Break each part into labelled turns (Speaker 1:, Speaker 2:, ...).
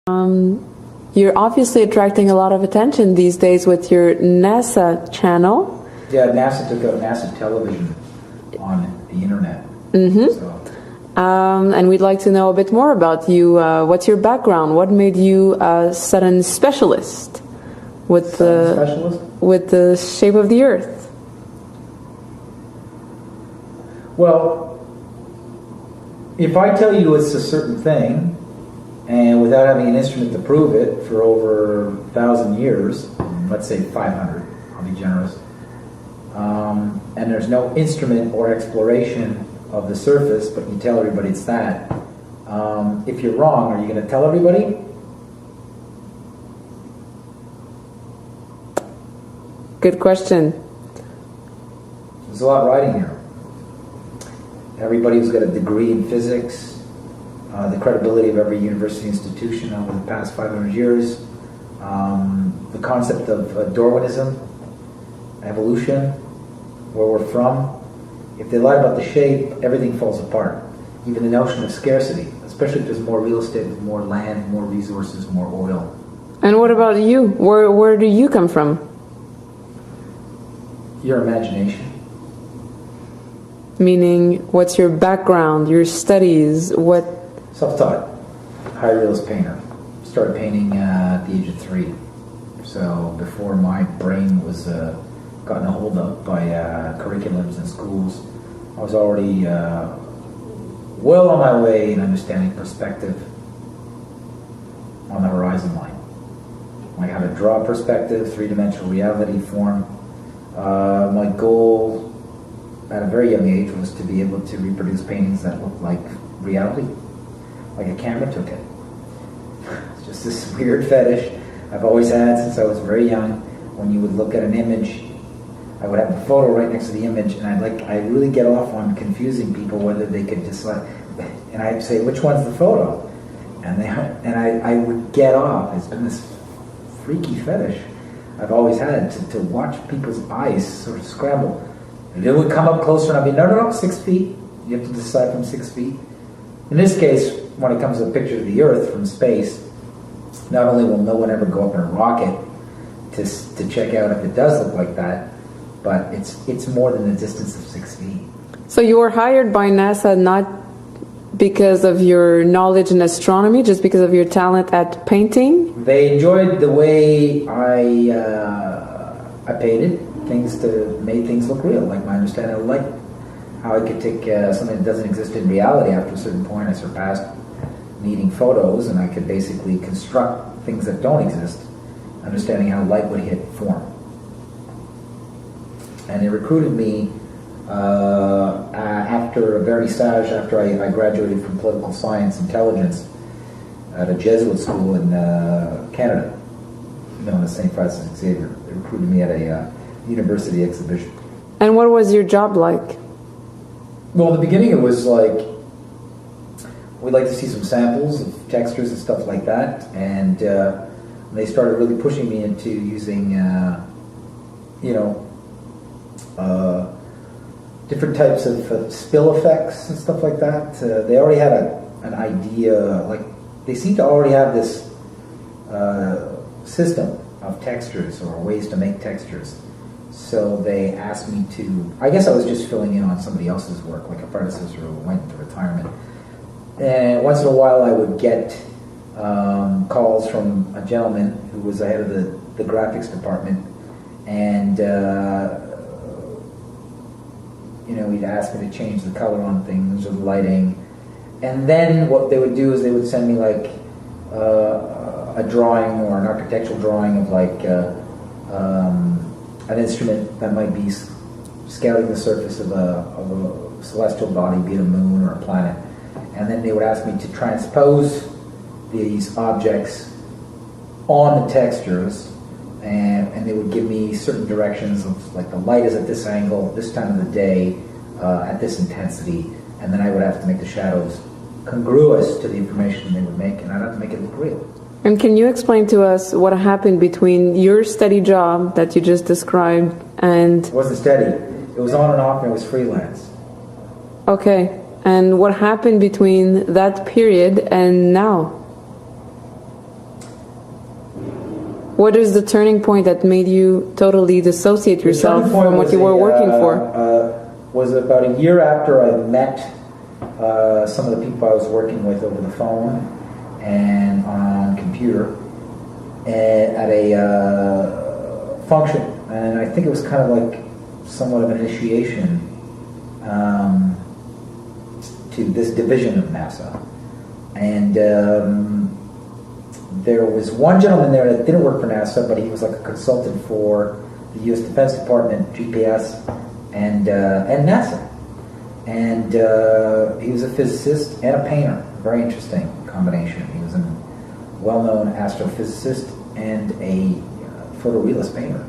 Speaker 1: You're obviously attracting a lot of attention these days with your NASA channel.
Speaker 2: Yeah, NASA took out NASA television on the internet.
Speaker 1: Mm-hmm.
Speaker 2: So.
Speaker 1: And we'd like to know a bit more about you. What's your background? What made you a sudden specialist with the shape of the Earth?
Speaker 2: Well, if I tell you it's a certain thing, and without having an instrument to prove it for over 1,000 years, let's say 500, I'll be generous, and there's no instrument or exploration of the surface, but you tell everybody it's that, if you're wrong, are you going to tell everybody?
Speaker 1: Good question.
Speaker 2: There's a lot riding here. Everybody who's got a degree in physics, the credibility of every university institution over the past 500 years, the concept of Darwinism, evolution, where we're from. If they lie about the shape, everything falls apart. Even the notion of scarcity, especially if there's more real estate, more land, more resources, more oil.
Speaker 1: And what about you? Where do you come from?
Speaker 2: Your imagination.
Speaker 1: Meaning, what's your background, your studies, what?
Speaker 2: Self-taught, high realist painter. Started painting at the age of 3. So before my brain was gotten a hold of by curriculums and schools, I was already well on my way in understanding perspective on the horizon line. Like how to draw perspective, three-dimensional reality form. My goal at a very young age was to be able to reproduce paintings that looked like reality, like a camera took it. It's just this weird fetish I've always had since I was very young. When you would look at an image, I would have the photo right next to the image, and I really get off on confusing people whether they could just and I'd say, which one's the photo? And I would get off. It's been this freaky fetish I've always had to watch people's eyes sort of scramble. And it would come up closer and I'd be, no, 6 feet. You have to decide from 6 feet. In this case, when it comes to a picture of the Earth from space, not only will no one ever go up in a rocket to check out if it does look like that, but it's more than the distance of 6 feet.
Speaker 1: So you were hired by NASA not because of your knowledge in astronomy, just because of your talent at painting?
Speaker 2: They enjoyed the way I painted things to make things look real, like my understanding of light. How I could take something that doesn't exist in reality. After a certain point, I surpassed needing photos, and I could basically construct things that don't exist, understanding how light would hit form. And they recruited me after a vernissage, after I graduated from political science intelligence at a Jesuit school in Canada, known as St. Francis Xavier. They recruited me at a university exhibition.
Speaker 1: And what was your job like?
Speaker 2: Well, in the beginning it was like, we'd like to see some samples of textures and stuff like that, and they started really pushing me into using, different types of spill effects and stuff like that. They already had an idea, like they seem to already have this system of textures or ways to make textures. So they asked me to, I guess I was just filling in on somebody else's work, like a predecessor who went into retirement. And once in a while I would get calls from a gentleman who was the head of the graphics department, and he'd ask me to change the color on things or the lighting. And then what they would do is they would send me like a drawing or an architectural drawing of like an instrument that might be scouting the surface of a celestial body, be it a moon or a planet. And then they would ask me to transpose these objects on the textures, and they would give me certain directions of like the light is at this angle, this time of the day, at this intensity, and then I would have to make the shadows congruous to the information they would make, and I'd have to make it look real.
Speaker 1: And can you explain to us what happened between your steady job that you just described and...
Speaker 2: It wasn't steady. It was on and off, and it was freelance.
Speaker 1: Okay. And what happened between that period and now? What is the turning point that made you totally dissociate yourself from what you were working for?
Speaker 2: Was about a year after I met some of the people I was working with over the phone and on computer at a function, and I think it was kind of like somewhat of an initiation to this division of NASA. And there was one gentleman there that didn't work for NASA, but he was like a consultant for the U.S. Defense Department, GPS, and NASA. And he was a physicist and a painter. Very interesting combination. He was a well-known astrophysicist and a photorealist painter.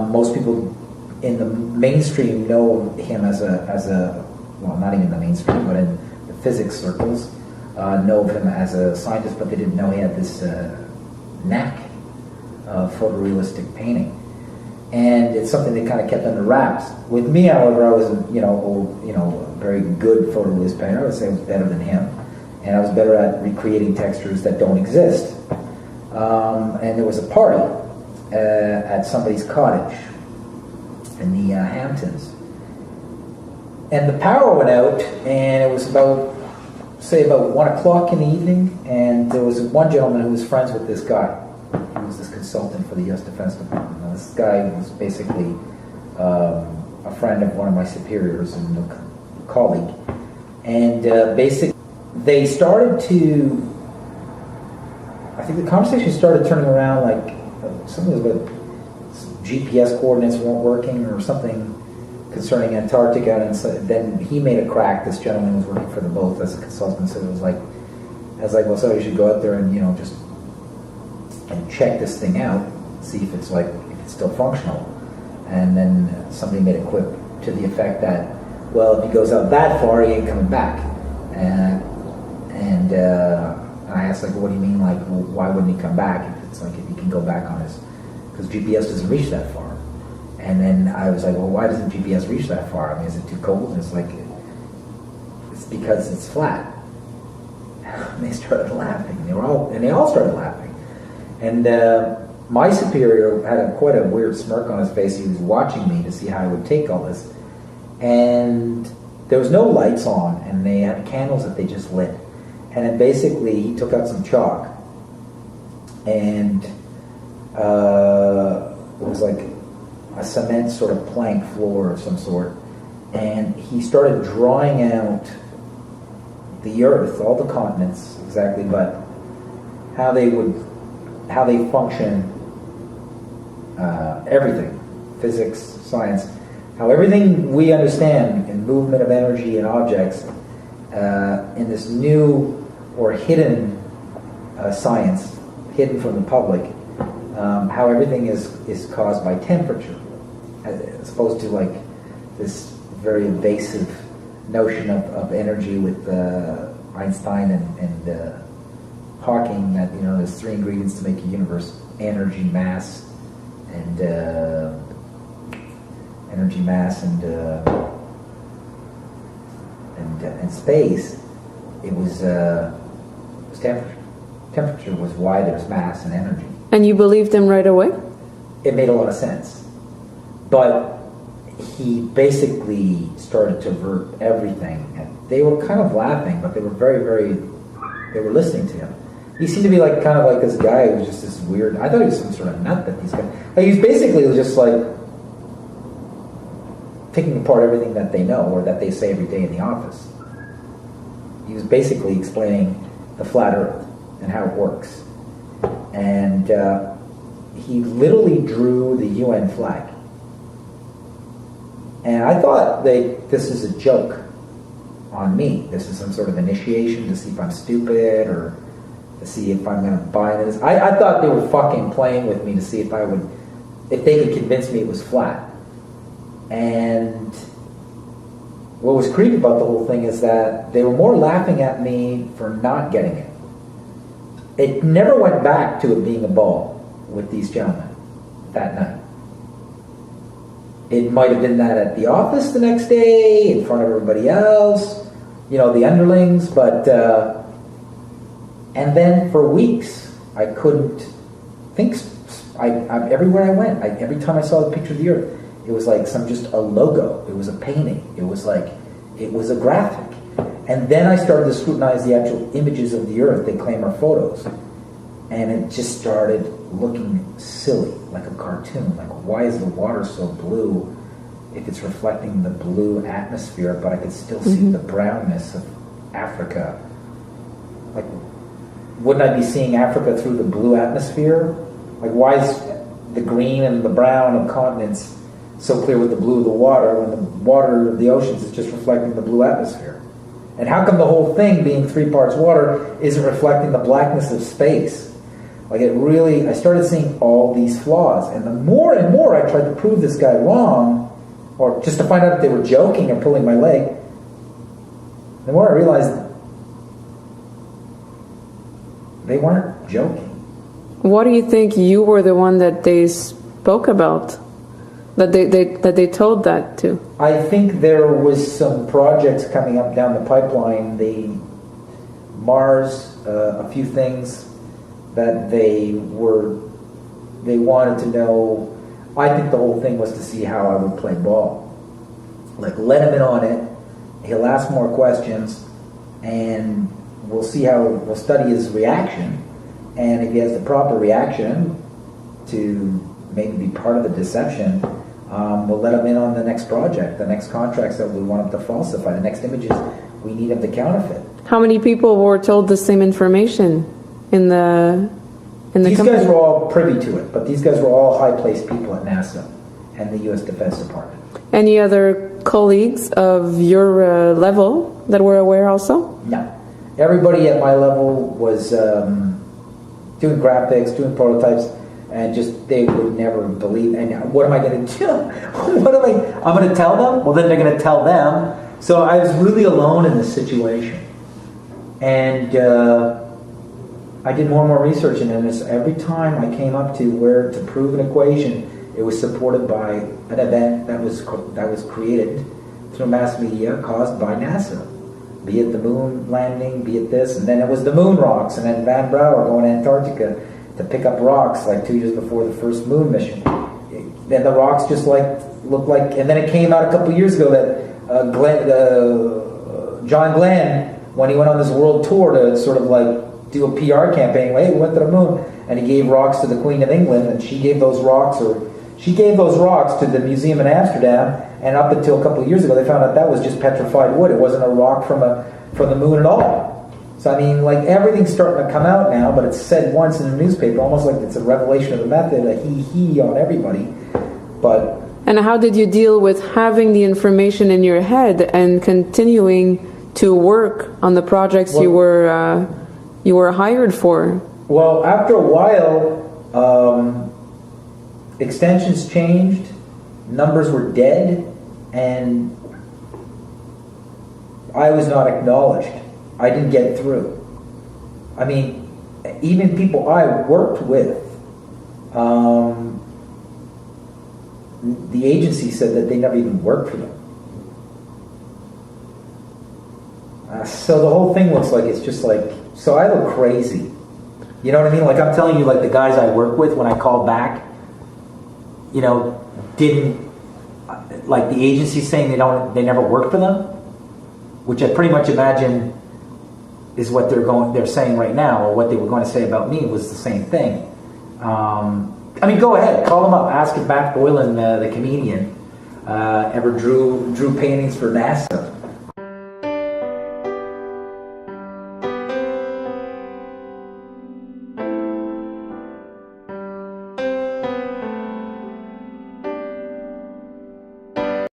Speaker 2: Most people in the mainstream know him as a well, not even the mainstream, but in the physics circles, know of him as a scientist, but they didn't know he had this knack of photorealistic painting. And it's something they kind of kept under wraps. With me, however, I was a very good photorealist painter. I would say I was better than him, and I was better at recreating textures that don't exist. And there was a party at somebody's cottage in the Hamptons, and the power went out, and it was about 1 o'clock in the evening, and there was one gentleman who was friends with this guy. He was this consultant for the U.S. Defense Department. Now, this guy was basically a friend of one of my superiors and a colleague. And basically, they started to, I think the conversation started turning around like something about GPS coordinates weren't working or something concerning Antarctica, and so then he made a crack. This gentleman was working for them both as a consultant, so it was like, I was like, well, so you should go out there and just and check this thing out, see if it's still functional. And then somebody made a quip to the effect that, well, if he goes out that far, he ain't coming back. And I asked, like, well, what do you mean, like, well, why wouldn't he come back if it's like if he can go back on his, because GPS doesn't reach that far. And then I was like, well, why doesn't GPS reach that far? I mean, is it too cold? And it's like, it's because it's flat. And they started laughing. They all started laughing. And my superior had quite a weird smirk on his face. He was watching me to see how I would take all this. And there was no lights on, and they had candles that they just lit. And then basically he took out some chalk, and it was like a cement sort of plank floor of some sort, and he started drawing out the Earth, all the continents exactly, but how they function, everything, physics, science, how everything we understand in movement of energy and objects in this new or hidden science, hidden from the public, how everything is caused by temperature, as opposed to like this very evasive notion of energy with Einstein and Hawking, that there's three ingredients to make a universe: energy, mass, and space. It was temperature. Temperature was why there's mass and energy.
Speaker 1: And you believed him right away?
Speaker 2: It made a lot of sense. But he basically started to avert everything. And they were kind of laughing, but they were they were listening to him. He seemed to be like kind of like this guy who was just this weird, I thought he was some sort of nut that these guys, like, he was basically just like taking apart everything that they know or that they say every day in the office. He was basically explaining the flat earth and how it works. And he literally drew the UN flag. And I thought this is a joke on me. This is some sort of initiation to see if I'm stupid or to see if I'm going to buy this. I thought they were fucking playing with me to see if they could convince me it was flat. And what was creepy about the whole thing is that they were more laughing at me for not getting it. It never went back to it being a ball with these gentlemen that night. It might have been that at the office the next day, in front of everybody else, the underlings, but, and then for weeks, I couldn't think everywhere I went, every time I saw the picture of the Earth, it was like just a logo. It was a painting. It was a graphic. And then I started to scrutinize the actual images of the Earth they claim are photos. And it just started looking silly, like a cartoon. Like, why is the water so blue if it's reflecting the blue atmosphere, but I could still see the brownness of Africa? Like, wouldn't I be seeing Africa through the blue atmosphere? Like, why is the green and the brown of continents so clear with the blue of the water when the water of the oceans is just reflecting the blue atmosphere? And how come the whole thing, being 3 parts water, isn't reflecting the blackness of space? Like, I started seeing all these flaws. And the more and more I tried to prove this guy wrong, or just to find out if they were joking or pulling my leg, the more I realized they weren't joking.
Speaker 1: What do you think you were the one that they spoke about? That they told that to?
Speaker 2: I think there was some projects coming up down the pipeline. Mars, a few things that they wanted to know. I think the whole thing was to see how I would play ball. Like, let him in on it. He'll ask more questions, and we'll study his reaction. And if he has the proper reaction to maybe be part of the deception, we'll let him in on the next project, the next contracts that we want him to falsify, the next images we need him to counterfeit.
Speaker 1: How many people were told the same information in the
Speaker 2: These
Speaker 1: company?
Speaker 2: guys were all privy to it, but these guys were all high-placed people at NASA and the U.S. Defense Department.
Speaker 1: Any other colleagues of your level that were aware also?
Speaker 2: No. Everybody at my level was doing graphics, doing prototypes, and just they would never believe. And what am I going to do? I'm going to tell them? Well, then they're going to tell them. So I was really alone in this situation. And I did more and more research, and then every time I came up to prove an equation, it was supported by an event that was created through mass media caused by NASA. Be it the moon landing, be it this, and then it was the moon rocks, and then Van Brouwer going to Antarctica to pick up rocks like 2 years before the first moon mission. Then the rocks just looked like, and then it came out a couple years ago that John Glenn, when he went on this world tour to sort of like do a PR campaign, hey, we went to the moon, and he gave rocks to the Queen of England, and she gave those rocks to the museum in Amsterdam, and up until a couple of years ago, they found out that was just petrified wood. It wasn't a rock from the moon at all. So I mean, like, everything's starting to come out now, but it's said once in the newspaper, almost like it's a revelation of the method, a he on everybody. But
Speaker 1: and how did you deal with having the information in your head and continuing to work on the projects you were hired for?
Speaker 2: Well, after a while, extensions changed, numbers were dead, and I was not acknowledged. I didn't get through. I mean, even people I worked with, the agency said that they never even worked for them. So the whole thing looks like it's just like, so I look crazy. You know what I mean? Like, I'm telling you, like, the guys I work with, when I call back, you know, didn't, like, the agency saying they never worked for them, which I pretty much imagine is what they're saying right now, or what they were going to say about me was the same thing. I mean, go ahead, call them up, ask if Matt Boylan, the comedian, ever drew paintings for NASA.